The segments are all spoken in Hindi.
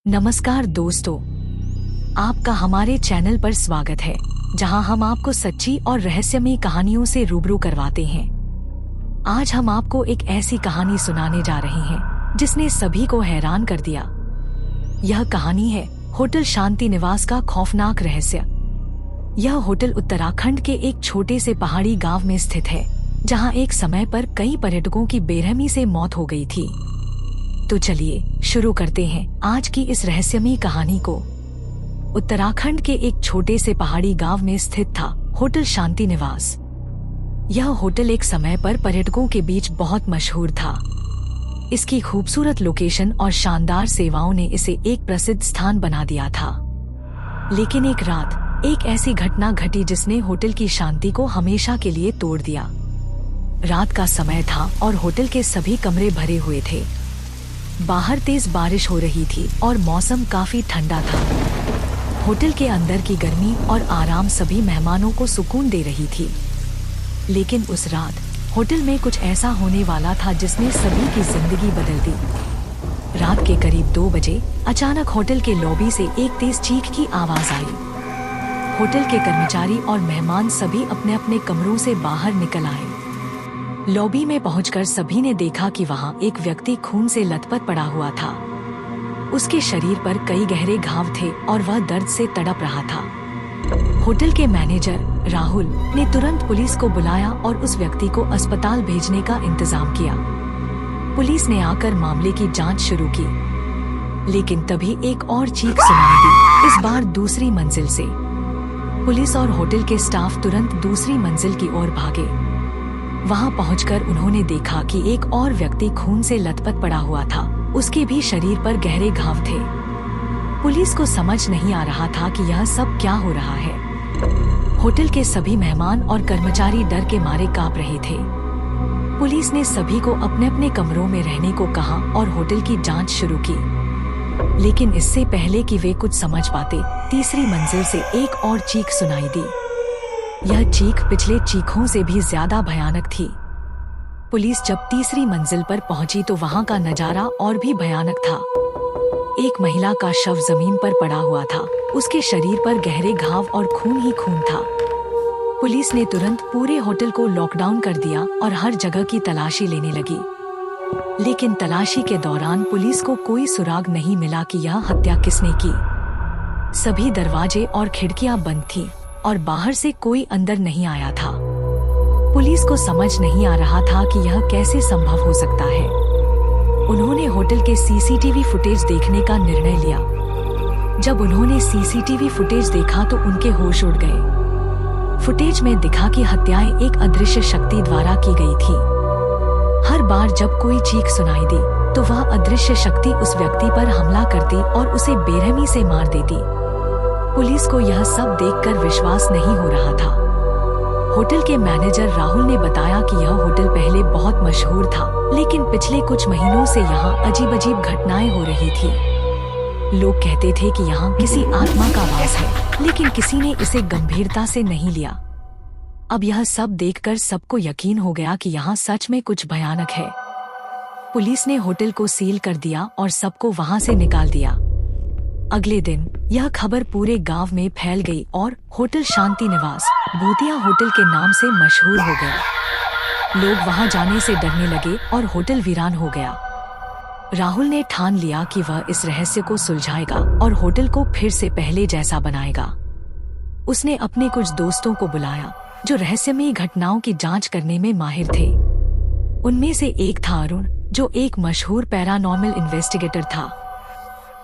नमस्कार दोस्तों, आपका हमारे चैनल पर स्वागत है, जहां हम आपको सच्ची और रहस्यमयी कहानियों से रूबरू करवाते हैं। आज हम आपको एक ऐसी कहानी सुनाने जा रहे हैं जिसने सभी को हैरान कर दिया। यह कहानी है होटल शांति निवास का खौफनाक रहस्य। यह होटल उत्तराखंड के एक छोटे से पहाड़ी गांव में स्थित है, जहां एक समय पर कई पर्यटकों की बेरहमी से मौत हो गई थी। तो चलिए शुरू करते हैं आज की इस रहस्यमयी कहानी को। उत्तराखंड के एक छोटे से पहाड़ी गांव में स्थित था होटल शांति निवास। यह होटल एक समय पर पर्यटकों के बीच बहुत मशहूर था। इसकी खूबसूरत लोकेशन और शानदार सेवाओं ने इसे एक प्रसिद्ध स्थान बना दिया था। लेकिन एक रात एक ऐसी घटना घटी जिसने होटल की शांति को हमेशा के लिए तोड़ दिया। रात का समय था और होटल के सभी कमरे भरे हुए थे। बाहर तेज बारिश हो रही थी और मौसम काफी ठंडा था। होटल के अंदर की गर्मी और आराम सभी मेहमानों को सुकून दे रही थी। लेकिन उस रात होटल में कुछ ऐसा होने वाला था जिसने सभी की जिंदगी बदल दी। रात के करीब 2 बजे अचानक होटल के लॉबी से एक तेज चीख की आवाज आई। होटल के कर्मचारी और मेहमान सभी अपने अपने कमरों से बाहर निकल आए। लॉबी में पहुंचकर सभी ने देखा कि वहां एक व्यक्ति खून से लथपथ पड़ा हुआ था। उसके शरीर पर कई गहरे घाव थे और वह दर्द से तड़प रहा था। होटल के मैनेजर राहुल ने तुरंत पुलिस को बुलाया और उस व्यक्ति को अस्पताल भेजने का इंतजाम किया। पुलिस ने आकर मामले की जांच शुरू की, लेकिन तभी एक और चीख सुनाई दी, इस बार दूसरी मंजिल से। पुलिस और होटल के स्टाफ तुरंत दूसरी मंजिल की ओर भागे। वहां पहुंचकर उन्होंने देखा कि एक और व्यक्ति खून से लथपथ पड़ा हुआ था। उसके भी शरीर पर गहरे घाव थे। पुलिस को समझ नहीं आ रहा था कि यह सब क्या हो रहा है। होटल के सभी मेहमान और कर्मचारी डर के मारे कांप रहे थे। पुलिस ने सभी को अपने अपने कमरों में रहने को कहा और होटल की जांच शुरू की। लेकिन इससे पहले कि वे कुछ समझ पाते, तीसरी मंजिल से एक और चीख सुनाई दी। यह चीख पिछले चीखों से भी ज्यादा भयानक थी। पुलिस जब तीसरी मंजिल पर पहुंची तो वहां का नजारा और भी भयानक था। एक महिला का शव जमीन पर पड़ा हुआ था। उसके शरीर पर गहरे घाव और खून ही खून था। पुलिस ने तुरंत पूरे होटल को लॉकडाउन कर दिया और हर जगह की तलाशी लेने लगी। लेकिन तलाशी के दौरान पुलिस को कोई सुराग नहीं मिला कि यह हत्या किसने की। सभी दरवाजे और खिड़कियां बंद थी और बाहर से कोई अंदर नहीं आया था। पुलिस को समझ नहीं आ रहा था कि यह कैसे संभव हो सकता है। उन्होंने होटल के सीसीटीवी फुटेज देखने का निर्णय लिया। जब उन्होंने सीसीटीवी फुटेज देखा तो उनके होश उड़ गए। फुटेज में दिखा कि हत्याएं एक अदृश्य शक्ति द्वारा की गई थी। हर बार जब कोई चीख सुनाई दी तो वह अदृश्य शक्ति उस व्यक्ति पर हमला करती और उसे बेरहमी से मार देती। पुलिस को यह सब देखकर विश्वास नहीं हो रहा था। होटल के मैनेजर राहुल ने बताया कि यह होटल पहले बहुत मशहूर था, लेकिन पिछले कुछ महीनों से यहाँ अजीब अजीब घटनाएं हो रही थी। लोग कहते थे कि यहाँ किसी आत्मा का वास है, लेकिन किसी ने इसे गंभीरता से नहीं लिया। अब यह सब देखकर सबको यकीन हो गया कि यहाँ सच में कुछ भयानक है। पुलिस ने होटल को सील कर दिया और सबको वहाँ से निकाल दिया। अगले दिन यह खबर पूरे गांव में फैल गई और होटल शांति निवास भूतिया होटल के नाम से मशहूर हो गया। लोग वहाँ जाने से डरने लगे और होटल वीरान हो गया। राहुल ने ठान लिया कि वह इस रहस्य को सुलझाएगा और होटल को फिर से पहले जैसा बनाएगा। उसने अपने कुछ दोस्तों को बुलाया जो रहस्यमयी घटनाओं की जांच करने में माहिर थे। उनमें से एक था अरुण, जो एक मशहूर पैरानॉर्मल इन्वेस्टिगेटर था।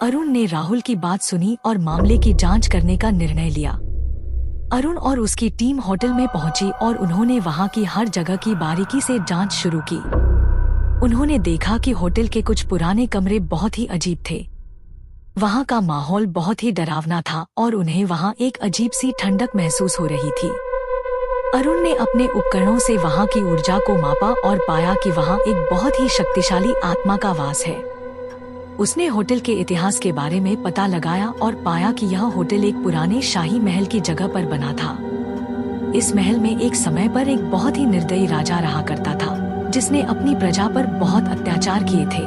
अरुण ने राहुल की बात सुनी और मामले की जांच करने का निर्णय लिया। अरुण और उसकी टीम होटल में पहुंची और उन्होंने वहां की हर जगह की बारीकी से जांच शुरू की। उन्होंने देखा कि होटल के कुछ पुराने कमरे बहुत ही अजीब थे। वहां का माहौल बहुत ही डरावना था और उन्हें वहां एक अजीब सी ठंडक महसूस हो रही थी। अरुण ने अपने उपकरणों से वहां की ऊर्जा को मापा और पाया कि वहां एक बहुत ही शक्तिशाली आत्मा का वास है। उसने होटल के इतिहास के बारे में पता लगाया और पाया कि यह होटल एक पुराने शाही महल की जगह पर बना था। इस महल में एक समय पर एक बहुत ही निर्दयी राजा रहा करता था, जिसने अपनी प्रजा पर बहुत अत्याचार किए थे।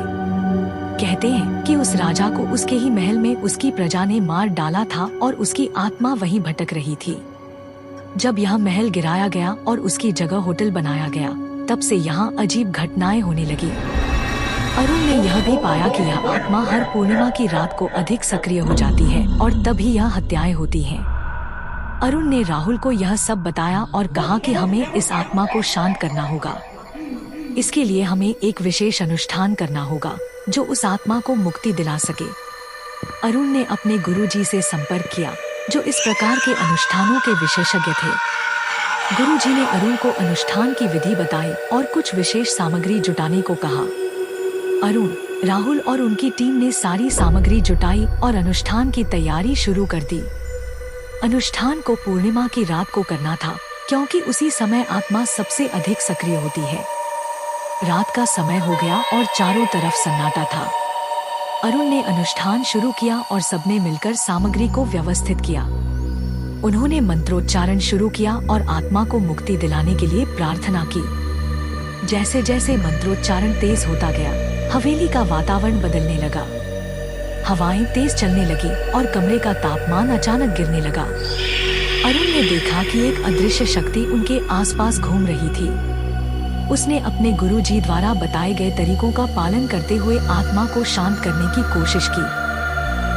कहते हैं कि उस राजा को उसके ही महल में उसकी प्रजा ने मार डाला था और उसकी आत्मा वहीं भटक रही थी। जब यह महल गिराया गया और उसकी जगह होटल बनाया गया, तब से यहाँ अजीब घटनाएं होने लगी। अरुण ने यह भी पाया कि यह आत्मा हर पूर्णिमा की रात को अधिक सक्रिय हो जाती है और तभी यह हत्याएं होती हैं। अरुण ने राहुल को यह सब बताया और कहा कि हमें इस आत्मा को शांत करना होगा। इसके लिए हमें एक विशेष अनुष्ठान करना होगा जो उस आत्मा को मुक्ति दिला सके। अरुण ने अपने गुरुजी से संपर्क किया, जो इस प्रकार के अनुष्ठानों के विशेषज्ञ थे। गुरुजी ने अरुण को अनुष्ठान की विधि बताई और कुछ विशेष सामग्री जुटाने को कहा। अरुण, राहुल और उनकी टीम ने सारी सामग्री जुटाई और अनुष्ठान की तैयारी शुरू कर दी। अनुष्ठान को पूर्णिमा की रात को करना था, क्योंकि उसी समय आत्मा सबसे अधिक सक्रिय होती है। रात का समय हो गया और चारों तरफ सन्नाटा था। अरुण ने अनुष्ठान शुरू किया और सबने मिलकर सामग्री को व्यवस्थित किया। उन्होंने मंत्रोच्चारण शुरू किया और आत्मा को मुक्ति दिलाने के लिए प्रार्थना की। जैसे जैसे मंत्रोच्चारण तेज होता गया, हवेली का वातावरण बदलने लगा। हवाएं तेज चलने लगी और कमरे का तापमान अचानक गिरने लगा। अरुण ने देखा कि एक अदृश्य शक्ति उनके आसपास घूम रही थी। उसने अपने गुरुजी द्वारा बताए गए तरीकों का पालन करते हुए आत्मा को शांत करने की कोशिश की।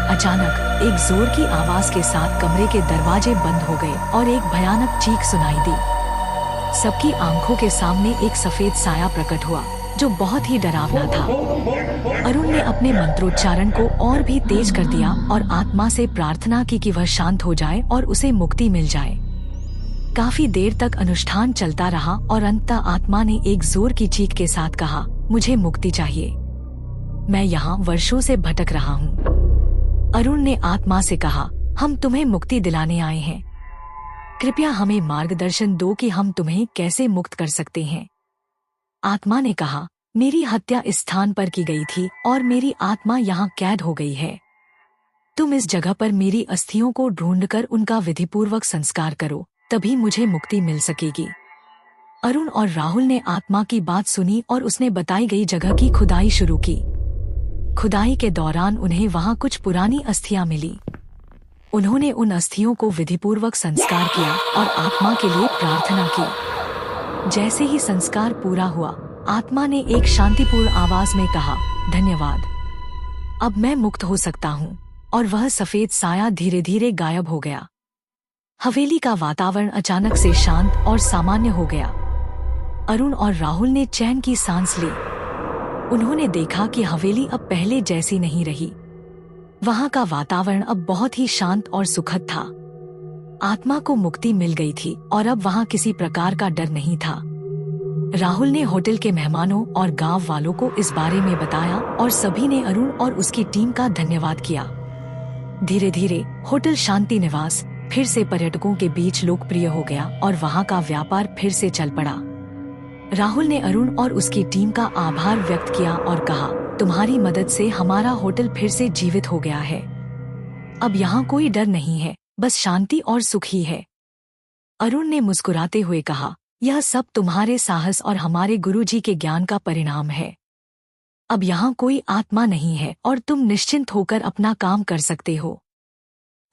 अचानक एक जोर की आवाज के साथ कमरे के दरवाजे बंद हो गए और एक भयानक चीख सुनाई दी। सबकी आंखों के सामने एक सफेद साया प्रकट हुआ, जो बहुत ही डरावना था। अरुण ने अपने मंत्रोच्चारण को और भी तेज कर दिया और आत्मा से प्रार्थना की कि वह शांत हो जाए और उसे मुक्ति मिल जाए। काफी देर तक अनुष्ठान चलता रहा और अंततः आत्मा ने एक जोर की चीख के साथ कहा, मुझे मुक्ति चाहिए। मैं यहाँ वर्षों से भटक रहा हूँ। अरुण ने आत्मा से कहा, हम तुम्हें मुक्ति दिलाने आए हैं। कृपया हमें मार्गदर्शन दो कि हम तुम्हें कैसे मुक्त कर सकते हैं। आत्मा ने कहा, मेरी हत्या इस स्थान पर की गई थी और मेरी आत्मा यहाँ कैद हो गई है। तुम इस जगह पर मेरी अस्थियों को ढूंढकर उनका विधिपूर्वक संस्कार करो, तभी मुझे मुक्ति मिल सकेगी। अरुण और राहुल ने आत्मा की बात सुनी और उसने बताई गई जगह की खुदाई शुरू की। खुदाई के दौरान उन्हें वहां कुछ पुरानी अस्थियां मिली। उन्होंने उन अस्थियों को विधिपूर्वक संस्कार किया और आत्मा के लिए प्रार्थना की। जैसे ही संस्कार पूरा हुआ, आत्मा ने एक शांतिपूर्ण आवाज में कहा, धन्यवाद, अब मैं मुक्त हो सकता हूँ। और वह सफेद साया धीरे धीरे गायब हो गया। हवेली का वातावरण अचानक से शांत और सामान्य हो गया। अरुण और राहुल ने चैन की सांस ली। उन्होंने देखा कि हवेली अब पहले जैसी नहीं रही। वहां का वातावरण अब बहुत ही शांत और सुखद था। आत्मा को मुक्ति मिल गई थी और अब वहां किसी प्रकार का डर नहीं था। राहुल ने होटल के मेहमानों और गांव वालों को इस बारे में बताया और सभी ने अरुण और उसकी टीम का धन्यवाद किया। धीरे धीरे होटल शांति निवास फिर से पर्यटकों के बीच लोकप्रिय हो गया और वहां का व्यापार फिर से चल पड़ा। राहुल ने अरुण और उसकी टीम का आभार व्यक्त किया और कहा, तुम्हारी मदद से हमारा होटल फिर से जीवित हो गया है। अब यहाँ कोई डर नहीं है, बस शांति और सुख ही है। अरुण ने मुस्कुराते हुए कहा, यह सब तुम्हारे साहस और हमारे गुरुजी के ज्ञान का परिणाम है। अब यहाँ कोई आत्मा नहीं है और तुम निश्चिंत होकर अपना काम कर सकते हो।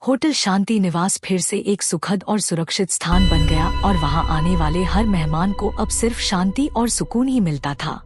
होटल शांति निवास फिर से एक सुखद और सुरक्षित स्थान बन गया और वहां आने वाले हर मेहमान को अब सिर्फ शांति और सुकून ही मिलता था।